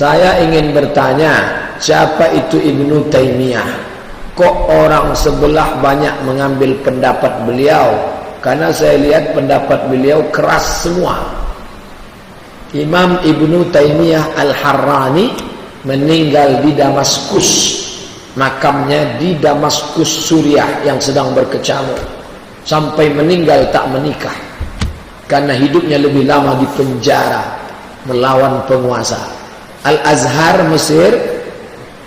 Saya ingin bertanya, siapa itu Ibnu Taimiyah? Kok orang sebelah banyak mengambil pendapat beliau? Karena saya lihat pendapat beliau keras semua. Imam Ibnu Taimiyah Al-Harrani meninggal di Damaskus. Makamnya di Damaskus, Suriah yang sedang berkecamuk. Sampai meninggal tak menikah. Karena hidupnya lebih lama di penjara melawan penguasa. Al-Azhar Mesir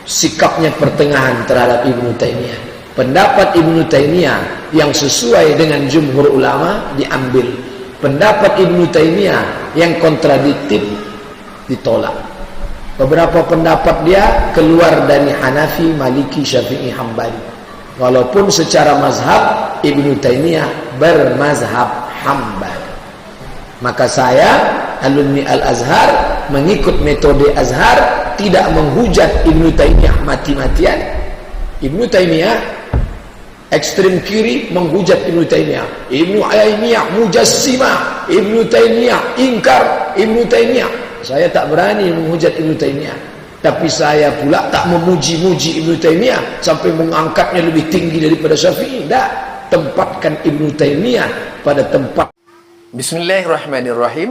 sikapnya pertengahan terhadap Ibnu Taimiyah. Pendapat Ibnu Taimiyah yang sesuai dengan jumhur ulama diambil. Pendapat Ibnu Taimiyah yang kontradiktif ditolak. Beberapa pendapat dia keluar dari Hanafi, Maliki, Syafi'i, Hambali. Walaupun secara mazhab Ibnu Taimiyah bermazhab Hambali. Maka saya, alumni Al-Azhar, mengikut metode Azhar, tidak menghujat Ibnu Taimiyah mati-matian. Ibnu Taimiyah ekstrem kiri menghujat Ibnu Taimiyah. Ibnu Taimiyah mujassimah, Ibnu Taimiyah ingkar, Ibnu Taimiyah. Saya tak berani menghujat Ibnu Taimiyah. Tapi saya pula tak memuji-muji Ibnu Taimiyah sampai mengangkatnya lebih tinggi daripada Syafi'i. Tak, tempatkan Ibnu Taimiyah pada tempat. Bismillahirrahmanirrahim.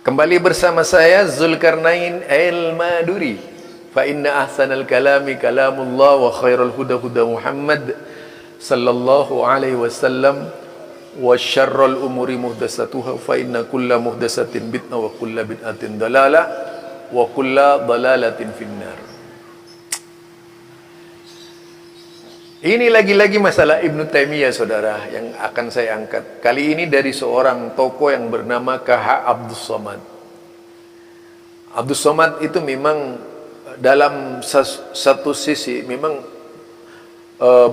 Kembali bersama saya Zulkarnain Al-Maduri. Fa inna ahsanal kalami kalamullah wa khairul huda huda Muhammad sallallahu alaihi wasallam wa syarrul umuri muhdatsatuha fa inna kulla muhdatsatin bid'ah wa kulla bid'atin dalalah wa kulla dalalatin finnar. Ini lagi-lagi masalah Ibnu Taimiyah, saudara, yang akan saya angkat. Kali ini dari seorang tokoh yang bernama K.H. Abdus Somad. Abdus Somad itu memang dalam satu sisi memang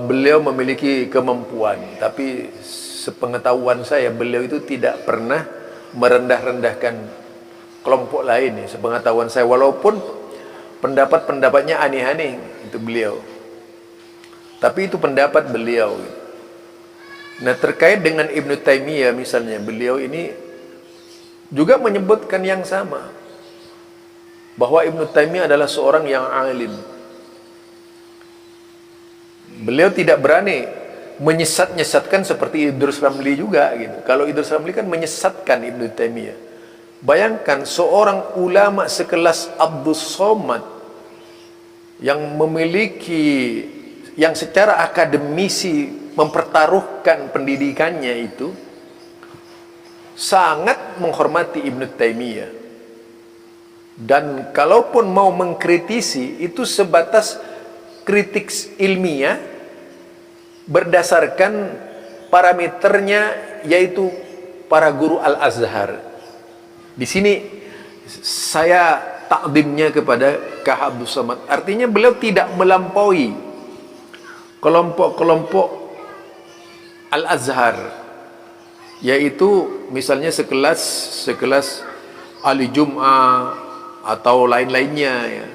beliau memiliki kemampuan, tapi sepengetahuan saya beliau itu tidak pernah merendah-rendahkan kelompok lain. Sepengetahuan saya, walaupun pendapat-pendapatnya aneh-aneh itu beliau. Tapi itu pendapat beliau. Nah, terkait dengan Ibnu Taimiyah misalnya, beliau ini juga menyebutkan yang sama, bahwa Ibnu Taimiyah adalah seorang yang alim. Beliau tidak berani menyesat-nyesatkan seperti Idrus Ramli juga gitu. Kalau Idrus Ramli kan menyesatkan Ibnu Taimiyah. Bayangkan seorang ulama sekelas Abdus Somad yang memiliki, yang secara akademisi mempertaruhkan pendidikannya itu, sangat menghormati Ibnu Taimiyah. Dan kalaupun mau mengkritisi, itu sebatas kritik ilmiah berdasarkan parameternya, yaitu para guru Al-Azhar. Di sini saya takdimnya kepada K.H. Abdus Somad. Artinya beliau tidak melampaui kelompok-kelompok Al-Azhar, yaitu misalnya sekelas Ali Jum'ah atau lain-lainnya ya.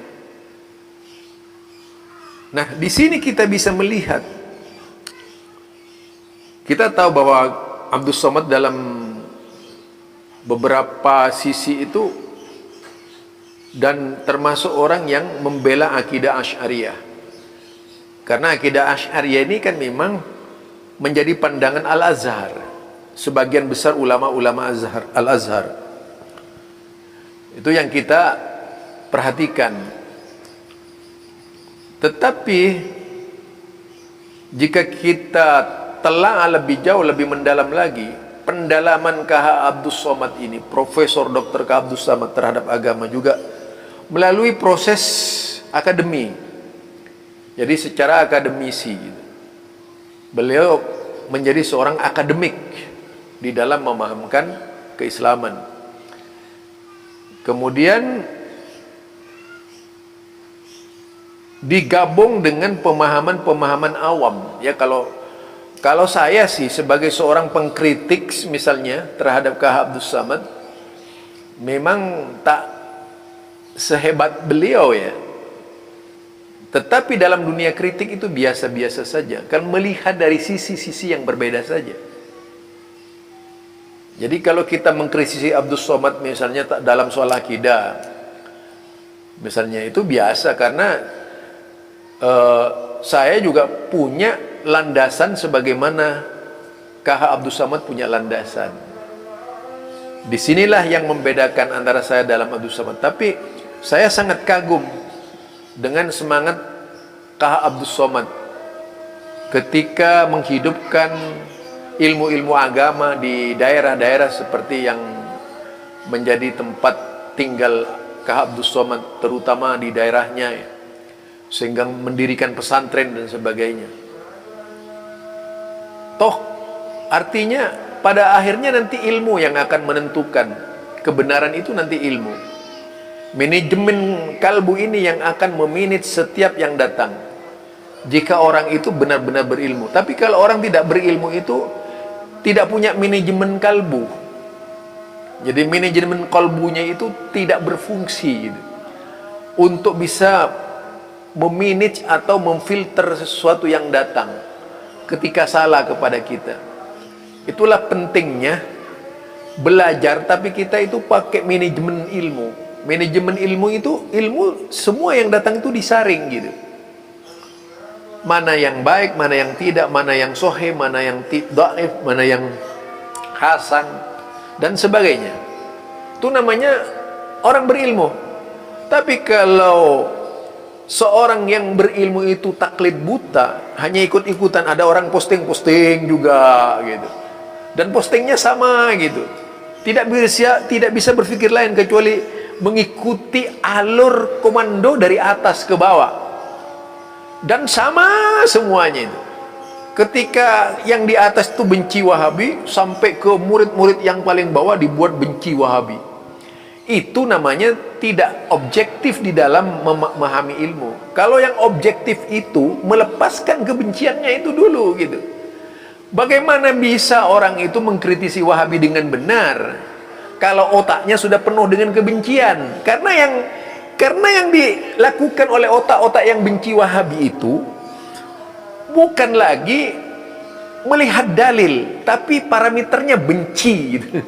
Nah, di sini kita bisa melihat, kita tahu bahwa Abdus Somad dalam beberapa sisi itu, dan termasuk orang yang membela akidah Asy'ariyah. Karena akidah Asy'ariyah ini kan memang menjadi pandangan Al-Azhar, sebagian besar ulama-ulama Al-Azhar. Itu yang kita perhatikan. Tetapi jika kita telah lebih jauh, lebih mendalam lagi, pendalaman K.H. Abdus Somad ini, Profesor Dr. K.H. Abdus Somad terhadap agama juga melalui proses akademi. Jadi secara akademisi, beliau menjadi seorang akademik di dalam memahamkan keislaman. Kemudian digabung dengan pemahaman-pemahaman awam. Ya, kalau saya sih sebagai seorang pengkritik misalnya terhadap K.H. Abdus Somad, memang tak sehebat beliau ya. Tetapi dalam dunia kritik itu biasa-biasa saja, kan melihat dari sisi-sisi yang berbeda saja. Jadi kalau kita mengkritisi Abdus Somad misalnya dalam soal akidah, misalnya itu biasa karena saya juga punya landasan sebagaimana KH Abdus Somad punya landasan. Disinilah yang membedakan antara saya dalam Abdus Somad. Tapi saya sangat kagum dengan semangat KH Abdus Somad ketika menghidupkan ilmu-ilmu agama di daerah-daerah seperti yang menjadi tempat tinggal KH Abdus Somad, terutama di daerahnya, sehingga mendirikan pesantren dan sebagainya. Toh artinya pada akhirnya nanti ilmu yang akan menentukan kebenaran itu, nanti ilmu. Manajemen kalbu ini yang akan memanage setiap yang datang, jika orang itu benar-benar berilmu. Tapi kalau orang tidak berilmu itu tidak punya manajemen kalbu, jadi manajemen kalbunya itu tidak berfungsi gitu, untuk bisa memanage atau memfilter sesuatu yang datang ketika salah kepada kita. Itulah pentingnya belajar, tapi kita itu pakai manajemen ilmu. Manajemen ilmu itu, ilmu semua yang datang itu disaring gitu. Mana yang baik, mana yang tidak, mana yang sahih, mana yang dhaif, mana yang hasan dan sebagainya. Itu namanya orang berilmu. Tapi kalau seorang yang berilmu itu taklid buta, hanya ikut-ikutan, ada orang posting-posting juga gitu, dan postingnya sama gitu, tidak bisa berpikir lain kecuali mengikuti alur komando dari atas ke bawah, dan sama semuanya itu. Ketika yang di atas itu benci Wahabi, sampai ke murid-murid yang paling bawah dibuat benci Wahabi. Itu namanya tidak objektif di dalam memahami ilmu. Kalau yang objektif itu melepaskan kebenciannya itu dulu gitu. Bagaimana bisa orang itu mengkritisi Wahabi dengan benar kalau otaknya sudah penuh dengan kebencian? Karena yang dilakukan oleh otak-otak yang benci Wahabi itu bukan lagi melihat dalil, tapi parameternya benci gitu.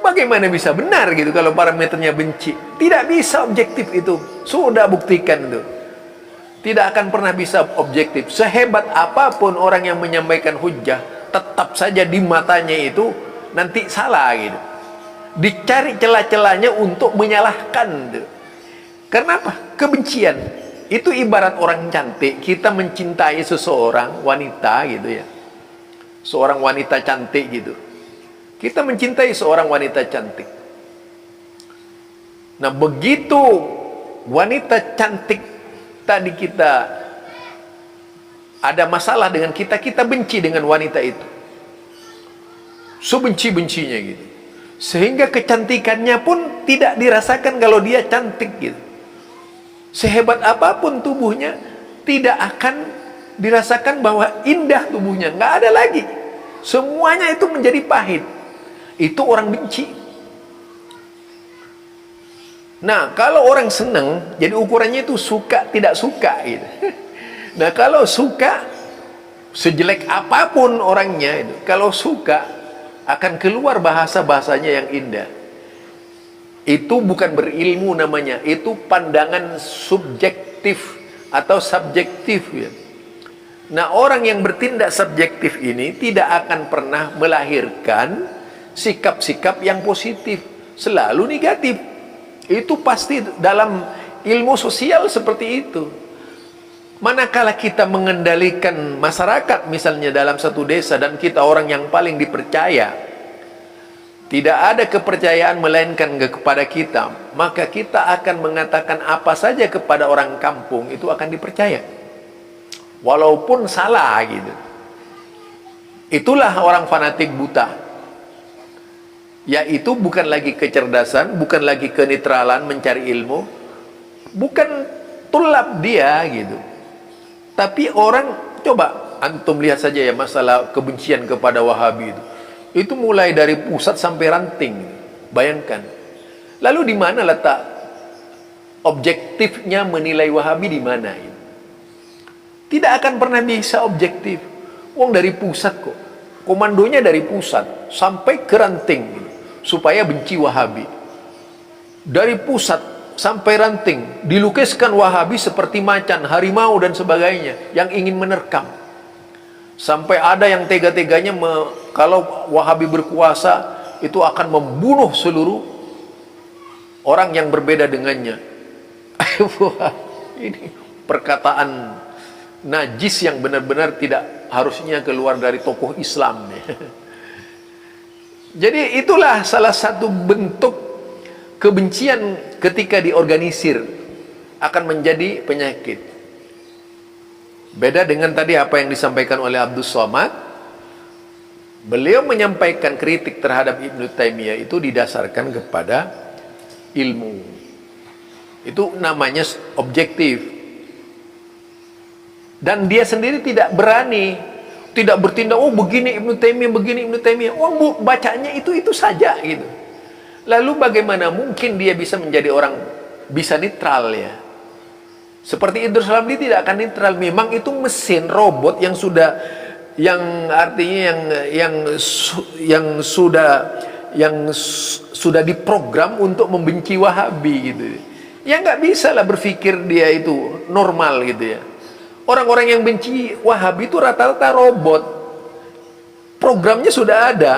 Bagaimana bisa benar gitu kalau parameternya benci? Tidak bisa objektif itu. Sudah buktikan itu. Tidak akan pernah bisa objektif. Sehebat apapun orang yang menyampaikan hujjah, tetap saja di matanya itu nanti salah gitu. Dicari celah-celahnya untuk menyalahkan gitu. Karena apa? Kebencian. Itu ibarat orang cantik. Kita mencintai seseorang wanita gitu ya, seorang wanita cantik gitu. Kita mencintai seorang wanita cantik. Nah, begitu wanita cantik tadi kita ada masalah dengan kita, kita benci dengan wanita itu, sebenci-bencinya gitu, sehingga kecantikannya pun tidak dirasakan kalau dia cantik gitu. Sehebat apapun tubuhnya, tidak akan dirasakan bahwa indah tubuhnya, nggak ada lagi. Semuanya itu menjadi pahit. Itu orang benci. Nah, kalau orang senang, jadi ukurannya itu suka tidak suka gitu. Nah, kalau suka, sejelek apapun orangnya itu, kalau suka akan keluar bahasa-bahasanya yang indah. Itu bukan berilmu namanya, itu pandangan subjektif atau subjektif ya. Nah, orang yang bertindak subjektif ini tidak akan pernah melahirkan sikap-sikap yang positif, selalu negatif. Itu pasti dalam ilmu sosial seperti itu. Manakala kita mengendalikan masyarakat misalnya dalam satu desa, dan kita orang yang paling dipercaya, tidak ada kepercayaan melainkan kepada kita, maka kita akan mengatakan apa saja kepada orang kampung, itu akan dipercaya walaupun salah gitu. Itulah orang fanatik buta, yaitu bukan lagi kecerdasan, bukan lagi kenetralan mencari ilmu, bukan tulab dia gitu. Tapi orang, coba antum lihat saja ya masalah kebencian kepada Wahabi itu mulai dari pusat sampai ranting. Bayangkan. Lalu di mana letak objektifnya menilai Wahabi, di mana ini? Tidak akan pernah bisa objektif. Wong dari pusat kok. Komandonya dari pusat sampai ke ranting supaya benci Wahabi. Dari pusat sampai ranting dilukiskan Wahabi seperti macan, harimau dan sebagainya yang ingin menerkam. Sampai ada yang tega-teganya kalau Wahabi berkuasa itu akan membunuh seluruh orang yang berbeda dengannya. Ini perkataan najis yang benar-benar tidak harusnya keluar dari tokoh Islam. Jadi itulah salah satu bentuk kebencian ketika diorganisir akan menjadi penyakit. Beda dengan tadi apa yang disampaikan oleh Abdul Somad. Beliau menyampaikan kritik terhadap Ibnu Taimiyah itu didasarkan kepada ilmu. Itu namanya objektif. Dan dia sendiri tidak berani, tidak bertindak, oh begini Ibnu Taimiyah, begini Ibnu Taimiyah. Oh bacanya itu saja gitu. Lalu bagaimana mungkin dia bisa menjadi orang bisa netral ya? Seperti Idrus Ramli tidak akan netral. Memang itu mesin robot yang sudah, yang artinya yang sudah diprogram untuk membenci Wahabi gitu. Ya nggak bisa lah berpikir dia itu normal gitu ya. Orang-orang yang benci Wahabi itu rata-rata robot. Programnya sudah ada.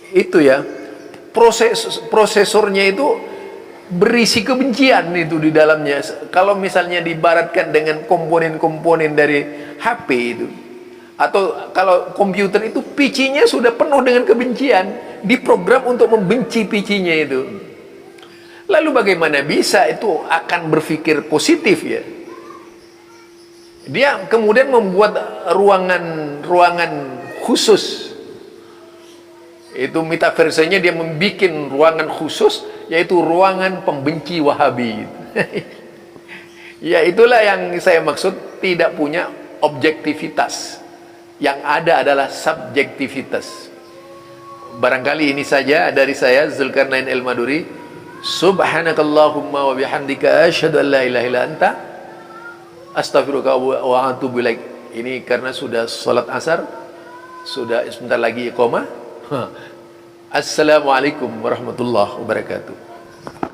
Itu ya. Prosesornya itu berisi kebencian itu di dalamnya. Kalau misalnya diibaratkan dengan komponen-komponen dari HP itu, atau kalau komputer itu PC-nya sudah penuh dengan kebencian, diprogram untuk membenci PC-nya itu. Lalu bagaimana bisa itu akan berpikir positif ya? Dia kemudian membuat ruangan khusus. Itu metaversenya dia membuat ruangan khusus, yaitu ruangan pembenci Wahabi. Ya itulah yang saya maksud, tidak punya objektivitas. Yang ada adalah subjektivitas. Barangkali ini saja dari saya, Zulkarnain El-Maduri. Subhanakallahumma wa bihamdika asyhadu an la ilaha illa anta astaghfiruka wa atubu ilaik. Ini karena sudah salat asar, sudah sebentar lagi iqamah. Assalamualaikum warahmatullahi wabarakatuh.